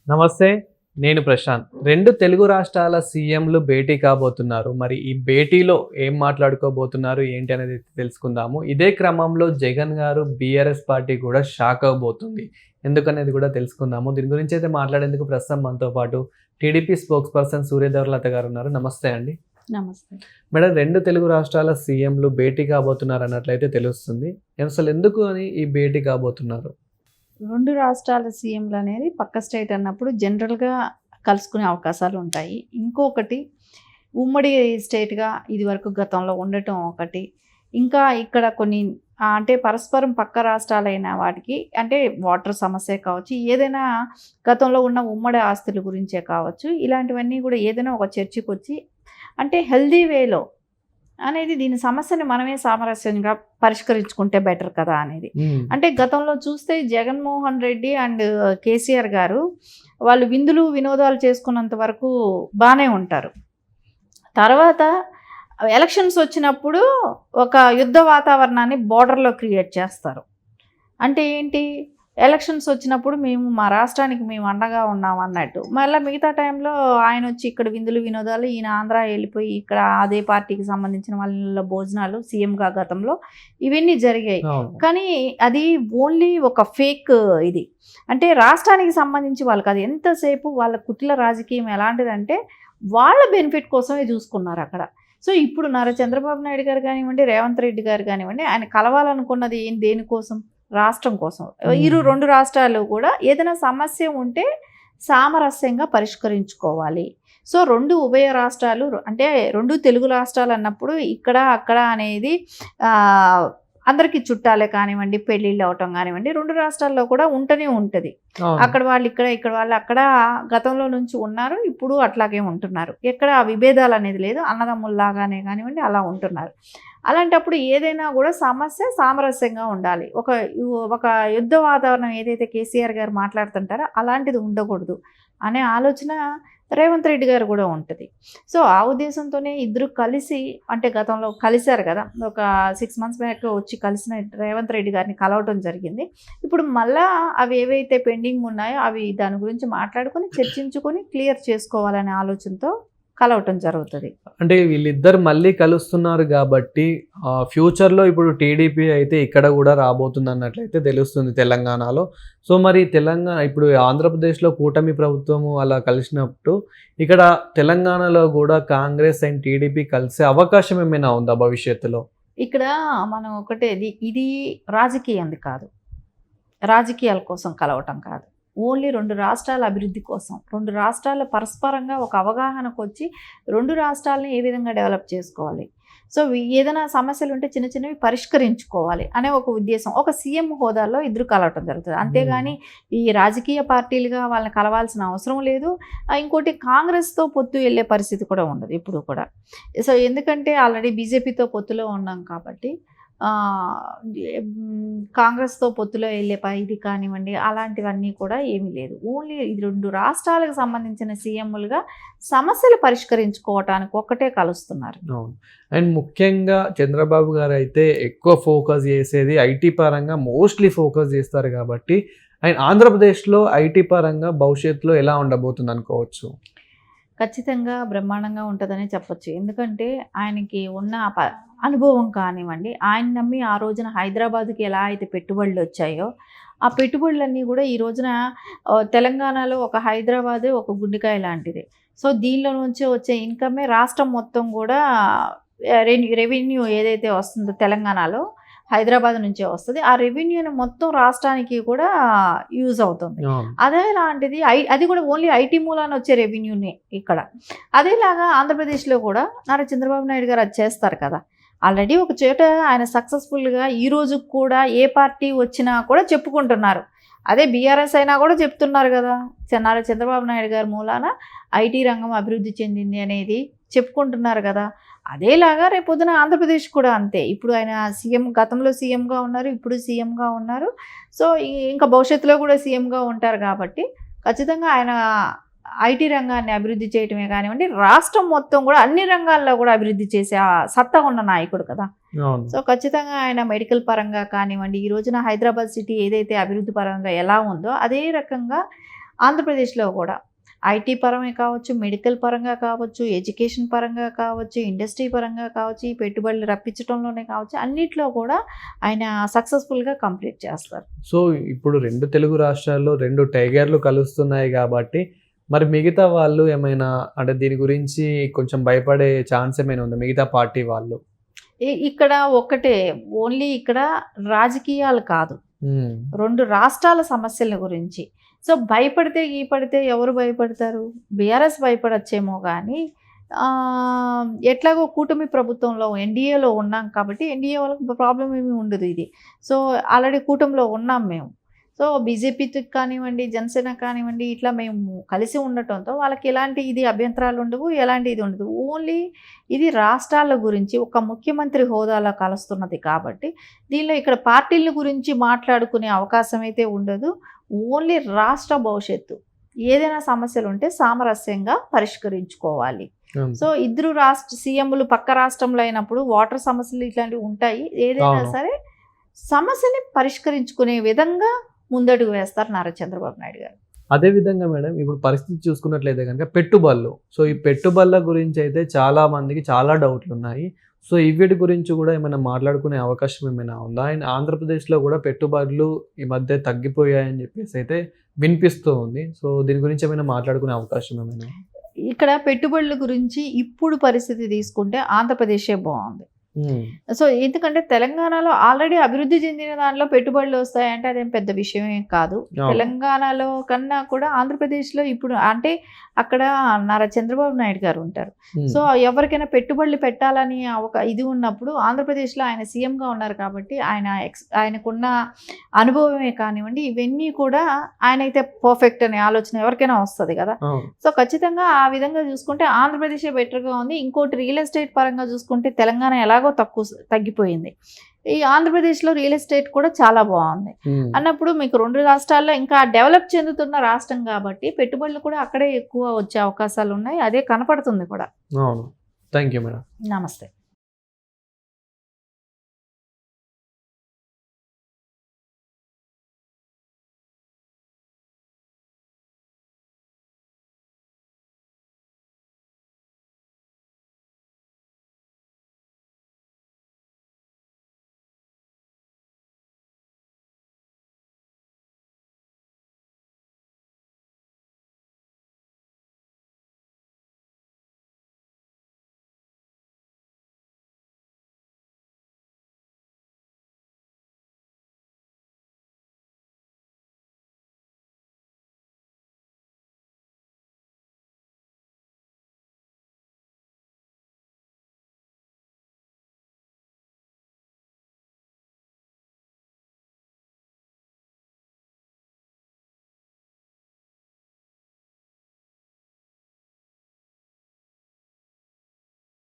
నమస్తే, నేను ప్రశాంత్. 2 తెలుగు రాష్ట్రాల సీఎంలు భేటీ కాబోతున్నారు. మరి ఈ భేటీలో ఏం మాట్లాడుకోబోతున్నారు ఏంటి అనేది తెలుసుకుందాము. ఇదే క్రమంలో జగన్ గారు బీఆర్ఎస్ పార్టీ కూడా షాక్ అవబోతుంది. ఎందుకనేది కూడా తెలుసుకుందాము. దీని గురించి అయితే మాట్లాడేందుకు ప్రస్తుతం మనతో పాటు టీడీపీ స్పోక్స్ పర్సన్ సూర్యదేవరలత గారు ఉన్నారు. నమస్తే అండి. నమస్తే మేడం, 2 తెలుగు రాష్ట్రాల సీఎంలు భేటీ కాబోతున్నారు అన్నట్లయితే తెలుస్తుంది. అసలు ఎందుకు అని ఈ భేటీ కాబోతున్నారు? రెండు రాష్ట్రాల సీఎంలు అనేది పక్క స్టేట్ అన్నప్పుడు జనరల్గా కలుసుకునే అవకాశాలు ఉంటాయి. ఇంకొకటి ఉమ్మడి స్టేట్గా ఇది వరకు గతంలో ఉండటం ఒకటి. ఇంకా ఇక్కడ కొన్ని అంటే పరస్పరం పక్క రాష్ట్రాలైన వాటికి అంటే వాటర్ సమస్య కావచ్చు, ఏదైనా గతంలో ఉన్న ఉమ్మడి ఆస్తుల గురించే కావచ్చు, ఇలాంటివన్నీ కూడా ఏదైనా ఒక చర్చకు వచ్చి అంటే హెల్దీ వేలో అనేది దీని సమస్యని మనమే సామరస్యంగా పరిష్కరించుకుంటే బెటర్ కదా అనేది. అంటే గతంలో చూస్తే జగన్మోహన్ రెడ్డి అండ్ కేసీఆర్ గారు వాళ్ళు విందులు వినోదాలు చేసుకున్నంత వరకు బాగానే ఉంటారు. తర్వాత ఎలక్షన్స్ వచ్చినప్పుడు ఒక యుద్ధ వాతావరణాన్ని బోర్డర్లో క్రియేట్ చేస్తారు. అంటే ఏంటి, ఎలక్షన్స్ వచ్చినప్పుడు మా రాష్ట్రానికి మేము అండగా ఉన్నాం అన్నట్టు. మళ్ళీ మిగతా టైంలో ఆయన వచ్చి ఇక్కడ విందులు వినోదాలు, ఈయన ఆంధ్ర వెళ్ళిపోయి ఇక్కడ అదే పార్టీకి సంబంధించిన వాళ్ళ భోజనాలు సీఎంగా గతంలో ఇవన్నీ జరిగాయి. కానీ అది ఓన్లీ ఒక ఫేక్ ఇది. అంటే రాష్ట్రానికి సంబంధించి వాళ్ళకి అది ఎంతసేపు వాళ్ళ కుటిల రాజకీయం ఎలాంటిదంటే వాళ్ళ బెనిఫిట్ కోసమే చూసుకున్నారు అక్కడ. సో ఇప్పుడు నారా చంద్రబాబు నాయుడు గారు కానివ్వండి, రేవంత్ రెడ్డి గారు కానివ్వండి, ఆయన కలవాలనుకున్నది దేనికోసం? రాష్ట్రం కోసం. రెండు రాష్ట్రాలు కూడా ఏదైనా సమస్య ఉంటే సామరస్యంగా పరిష్కరించుకోవాలి. సో ఉభయ రాష్ట్రాలు అంటే 2 తెలుగు రాష్ట్రాలు అన్నప్పుడు ఇక్కడ అక్కడ అనేది అందరికీ చుట్టాలే కానివ్వండి, పెళ్ళిళ్ళు అవటం కానివ్వండి, 2 రాష్ట్రాల్లో కూడా ఉంటూనే ఉంటుంది. అక్కడ వాళ్ళు ఇక్కడ వాళ్ళు అక్కడ గతంలో నుంచి ఉన్నారు, ఇప్పుడు అట్లాగే ఉంటున్నారు. ఎక్కడ విభేదాలు అనేది లేదు, అన్నదమ్ముల్లాగానే కానివ్వండి అలా ఉంటున్నారు. అలాంటప్పుడు ఏదైనా కూడా సమస్య సామరస్యంగా ఉండాలి. ఒక యుద్ధ వాతావరణం ఏదైతే కేసీఆర్ గారు మాట్లాడుతుంటారో అలాంటిది ఉండకూడదు అనే ఆలోచన రేవంత్ రెడ్డి గారు కూడా ఉంటుంది. సో ఆ ఉద్దేశంతోనే ఇద్దరు కలిసి అంటే గతంలో కలిశారు కదా, ఒక 6 months బ్యాక్ వచ్చి కలిసిన రేవంత్ రెడ్డి గారిని కలవటం జరిగింది. ఇప్పుడు మళ్ళా అవి ఏవైతే పెండింగ్ ఉన్నాయో అవి దాని గురించి మాట్లాడుకొని చర్చించుకొని క్లియర్ చేసుకోవాలనే ఆలోచనతో కలవటం జరుగుతుంది. అంటే వీళ్ళిద్దరు మళ్ళీ కలుస్తున్నారు కాబట్టి ఫ్యూచర్లో ఇప్పుడు టీడీపీ అయితే ఇక్కడ కూడా రాబోతుంది అన్నట్లయితే తెలుస్తుంది తెలంగాణలో. సో మరి ఇప్పుడు ఆంధ్రప్రదేశ్లో కూటమి ప్రభుత్వము అలా కలిసినప్పుడు ఇక్కడ తెలంగాణలో కూడా కాంగ్రెస్ అండ్ టీడీపీ కలిసే అవకాశం ఏమైనా ఉందా భవిష్యత్తులో? ఇక్కడ మనం ఒకటే, ఇది రాజకీయం కాదు, రాజకీయాల కోసం కలవటం కాదు, ఓన్లీ 2 రాష్ట్రాల అభివృద్ధి కోసం, 2 రాష్ట్రాల పరస్పరంగా ఒక అవగాహనకు వచ్చి 2 రాష్ట్రాలని ఏ విధంగా డెవలప్ చేసుకోవాలి, సో ఏదైనా సమస్యలు ఉంటే చిన్న చిన్నవి పరిష్కరించుకోవాలి అనే ఒక ఉద్దేశం, ఒక సీఎం హోదాలో ఇద్దరు కలవటం జరుగుతుంది. అంతేగాని ఈ రాజకీయ పార్టీలుగా వాళ్ళని కలవాల్సిన అవసరం లేదు. ఇంకోటి కాంగ్రెస్తో పొత్తు వెళ్ళే పరిస్థితి కూడా ఉండదు ఇప్పుడు కూడా. సో ఎందుకంటే ఆల్రెడీ బీజేపీతో పొత్తులో ఉన్నాం కాబట్టి కాంగ్రెస్తో పొత్తులో వెళ్ళే ఇది కానివ్వండి అలాంటివన్నీ కూడా ఏమీ లేదు. ఓన్లీ 2 రాష్ట్రాలకు సంబంధించిన సీఎంలుగా సమస్యలు పరిష్కరించుకోవటానికి ఒక్కటే కలుస్తున్నారు. అండ్ ముఖ్యంగా చంద్రబాబు గారు అయితే ఎక్కువ ఫోకస్ చేసేది ఐటీ పరంగా మోస్ట్లీ ఫోకస్ చేస్తారు కాబట్టి అండ్ ఆంధ్రప్రదేశ్లో ఐటీ పరంగా భవిష్యత్తులో ఎలా ఉండబోతుంది అనుకోవచ్చు? ఖచ్చితంగా బ్రహ్మాండంగా ఉంటుందని చెప్పొచ్చు. ఎందుకంటే ఆయనకి ఉన్న అనుభవం కానివ్వండి, ఆయన నమ్మి ఆ రోజున హైదరాబాద్కి ఎలా అయితే పెట్టుబడులు వచ్చాయో ఆ పెట్టుబడులన్నీ కూడా ఈ రోజున తెలంగాణలో ఒక హైదరాబాదే ఒక గుండెకాయ లాంటిది. సో దీనిలో నుంచి వచ్చే ఇన్కమే రాష్ట్రం మొత్తం కూడా రెవెన్యూ ఏదైతే వస్తుందో తెలంగాణలో హైదరాబాద్ నుంచే వస్తుంది. ఆ రెవెన్యూని మొత్తం రాష్ట్రానికి కూడా యూజ్ అవుతుంది. అదేలాంటిది అది కూడా ఓన్లీ ఐటీ మూలాన వచ్చే రెవెన్యూని ఇక్కడ. అదేలాగా ఆంధ్రప్రదేశ్లో కూడా నారా చంద్రబాబు నాయుడు గారు అది చేస్తారు కదా. ఆల్రెడీ ఒక చోట ఆయన సక్సెస్ఫుల్గా ఈ రోజు కూడా ఏ పార్టీ వచ్చినా కూడా చెప్పుకుంటున్నారు. అదే బీఆర్ఎస్ అయినా కూడా చెప్తున్నారు కదా, నారా చంద్రబాబు నాయుడు గారి మూలాన ఐటీ రంగం అభివృద్ధి చెందింది అనేది చెప్పుకుంటున్నారు కదా. అదేలాగా రేపొద్దున ఆంధ్రప్రదేశ్ కూడా అంతే. ఇప్పుడు ఆయన సీఎం, గతంలో సీఎంగా ఉన్నారు, ఇప్పుడు సీఎంగా ఉన్నారు. సో ఇంకా భవిష్యత్తులో కూడా సీఎంగా ఉంటారు కాబట్టి ఖచ్చితంగా ఆయన ఐటీ రంగాన్ని అభివృద్ధి చేయటమే కానివ్వండి, రాష్ట్రం మొత్తం కూడా అన్ని రంగాల్లో కూడా అభివృద్ధి చేసే సత్తా ఉన్న నాయకుడు కదా. సో ఖచ్చితంగా ఆయన మెడికల్ పరంగా కానివ్వండి, ఈ రోజున హైదరాబాద్ సిటీ ఏదైతే అభివృద్ధి పరంగా ఎలా ఉందో అదే రకంగా ఆంధ్రప్రదేశ్లో కూడా ఐటీ పరమే కావచ్చు, మెడికల్ పరంగా కావచ్చు, ఎడ్యుకేషన్ పరంగా కావచ్చు, ఇండస్ట్రీ పరంగా కావచ్చు, ఈ పెట్టుబడులు రప్పించడంలోనే కావచ్చు, అన్నిట్లో కూడా ఆయన సక్సెస్ఫుల్గా కంప్లీట్ చేస్తారు. సో ఇప్పుడు 2 తెలుగు రాష్ట్రాల్లో 2 టైగర్లు కలుస్తున్నాయి కాబట్టి మరి మిగతా వాళ్ళు ఏమైనా అంటే దీని గురించి కొంచెం భయపడే ఛాన్స్ ఏమైనా ఉందా మిగతా పార్టీ వాళ్ళు? ఇక్కడ ఒకటే, ఓన్లీ ఇక్కడ రాజకీయాలు కాదు, 2 రాష్ట్రాల సమస్యల గురించి. సో భయపడితే ఎవరు భయపడతారు? బీఆర్ఎస్ భయపడచ్చేమో కానీ ఎట్లాగో కూటమి ప్రభుత్వంలో ఎన్డీఏలో ఉన్నాం కాబట్టి ఎన్డీఏ వాళ్ళకి ప్రాబ్లం ఏమీ ఉండదు ఇది. సో ఆల్రెడీ కూటమిలో ఉన్నాం మేము. సో బీజేపీతో కానివ్వండి, జనసేన కానివ్వండి, ఇట్లా మేము కలిసి ఉండటంతో వాళ్ళకి ఎలాంటి ఇది అభ్యంతరాలు ఉండవు, ఎలాంటి ఇది ఉండదు. ఓన్లీ ఇది రాష్ట్రాల గురించి ఒక ముఖ్యమంత్రి హోదాలో కలుస్తున్నది కాబట్టి దీనిలో ఇక్కడ పార్టీల గురించి మాట్లాడుకునే అవకాశం అయితే ఉండదు. ఓన్లీ రాష్ట్ర భవిష్యత్తు, ఏదైనా సమస్యలు ఉంటే సామరస్యంగా పరిష్కరించుకోవాలి. సో ఇద్దరు సీఎంలు పక్క రాష్ట్రంలో అయినప్పుడు వాటర్ సమస్యలు ఇట్లాంటివి ఉంటాయి. ఏదైనా సరే సమస్యని పరిష్కరించుకునే విధంగా ముందడుగు వేస్తారు నారా చంద్రబాబు నాయుడు గారు. అదే విధంగా మేడం ఇప్పుడు పరిస్థితి చూసుకున్నట్లయితే కనుక పెట్టుబడులు, సో ఈ పెట్టుబడుల గురించి అయితే చాలా మందికి చాలా డౌట్లు ఉన్నాయి. సో వీటి గురించి కూడా ఏమైనా మాట్లాడుకునే అవకాశం ఏమైనా ఉందా? అండ్ ఆంధ్రప్రదేశ్లో కూడా పెట్టుబడులు ఈ మధ్య తగ్గిపోయాయని చెప్పేసి అయితే వినిపిస్తూ ఉంది. సో దీని గురించి ఏమైనా మాట్లాడుకునే అవకాశం ఏమైనా? ఇక్కడ పెట్టుబడుల గురించి ఇప్పుడు పరిస్థితి తీసుకుంటే ఆంధ్రప్రదేశే బాగుంది. సో ఎందుకంటే తెలంగాణలో ఆల్రెడీ అభివృద్ధి చెందిన దాంట్లో పెట్టుబడులు వస్తాయంటే అదేం పెద్ద విషయమే కాదు. తెలంగాణలో కన్నా కూడా ఆంధ్రప్రదేశ్లో ఇప్పుడు అంటే అక్కడ నారా చంద్రబాబు నాయుడు గారు ఉంటారు. సో ఎవరికైనా పెట్టుబడులు పెట్టాలని ఒక ఇది ఉన్నప్పుడు ఆంధ్రప్రదేశ్లో ఆయన సీఎంగా ఉన్నారు కాబట్టి ఆయనకున్న అనుభవమే కానివ్వండి, ఇవన్నీ కూడా ఆయన అయితే పర్ఫెక్ట్ అనే ఆలోచన ఎవరికైనా వస్తుంది కదా. సో ఖచ్చితంగా ఆ విధంగా చూసుకుంటే ఆంధ్రప్రదేశే బెటర్గా ఉంది. ఇంకోటి రియల్ ఎస్టేట్ పరంగా చూసుకుంటే తెలంగాణ ఎలాగో తగ్గిపోయింది. ఈ ఆంధ్రప్రదేశ్లో రియల్ ఎస్టేట్ కూడా చాలా బాగుంది అన్నప్పుడు మీకు 2 రాష్ట్రాల్లో ఇంకా డెవలప్ చెందుతున్న రాష్ట్రం కాబట్టి పెట్టుబడులు కూడా అక్కడే ఎక్కువ వచ్చే అవకాశాలు ఉన్నాయి. అదే కనపడుతుంది కూడా. Thank you madam. నమస్తే.